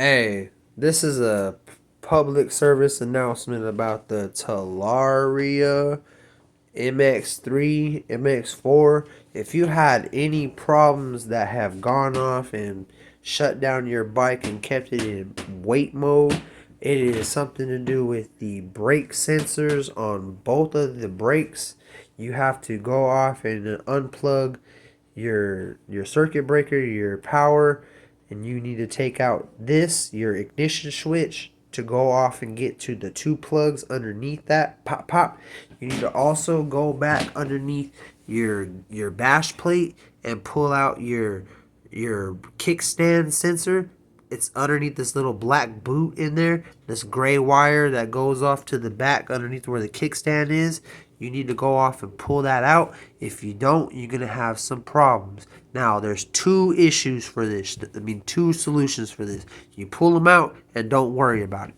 Hey, this is a public service announcement about the Talaria MX3, MX4. If you had any problems that have gone off and shut down your bike and kept it in wait mode, it is something to do with the brake sensors on both of the brakes. You have to go off and unplug your circuit breaker, your power, and you need to take out your ignition switch to go off and get to the two plugs underneath that. Pop pop. You need to also go back underneath your bash plate and pull out your kickstand sensor. It's underneath this little black boot in there, this gray wire that goes off to the back underneath where the kickstand is. You need to go off and pull that out. If you don't, you're going to have some problems. Now, there's two issues for this. Two solutions for this. You pull them out and don't worry about it.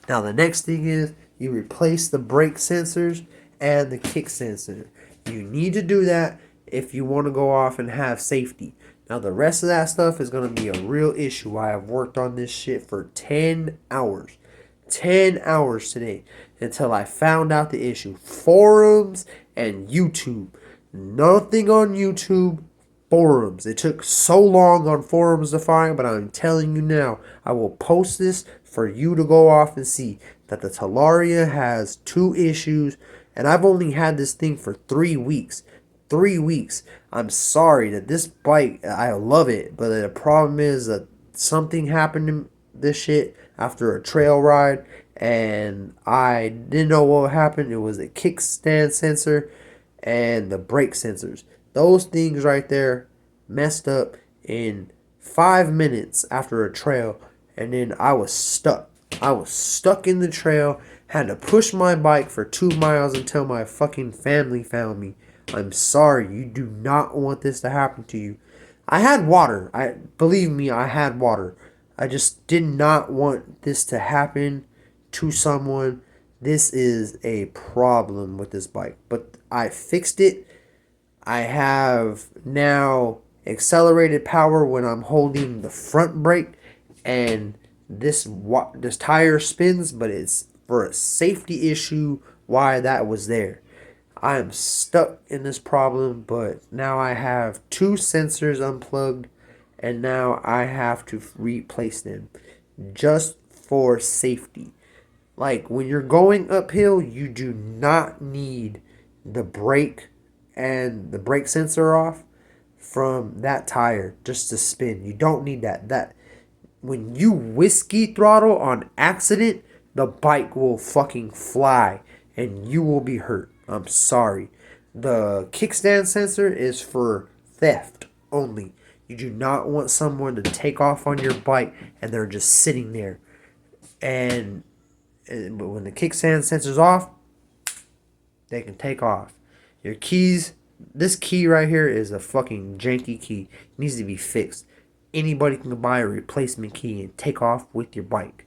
Now, the next thing is you replace the brake sensors and the kick sensor. You need to do that if you want to go off and have safety. Now, the rest of that stuff is going to be a real issue. I have worked on this shit for 10 hours. 10 hours today until I found out the issue. Forums and YouTube. Nothing on YouTube. Forums. It took so long on forums to find, but I'm telling you now, I will post this for you to go off and see that the Talaria has two issues, and I've only had this thing for 3 weeks. 3 weeks. I'm sorry that this bike, I love it, but the problem is that something happened to this shit after a trail ride, and I didn't know what happened. It was the kickstand sensor and the brake sensors. Those things right there messed up in 5 minutes after a trail, and then I was stuck. I was stuck in the trail, had to push my bike for 2 miles until my fucking family found me. I'm sorry, you do not want this to happen to you. I had water. Believe me, I had water. I just did not want this to happen to someone. This is a problem with this bike, but I fixed it. I have now accelerated power when I'm holding the front brake, and this tire spins, but it's for a safety issue why that was there. I am stuck in this problem, but now I have two sensors unplugged, and now I have to replace them just for safety. Like when you're going uphill, you do not need the brake and the brake sensor off from that tire just to spin. You don't need that. When you whiskey throttle on accident, the bike will fucking fly and you will be hurt. I'm sorry. The kickstand sensor is for theft only. You do not want someone to take off on your bike and they're just sitting there. But when the kickstand sensor's off, they can take off. Your keys, this key right here is a fucking janky key. It needs to be fixed. Anybody can buy a replacement key and take off with your bike.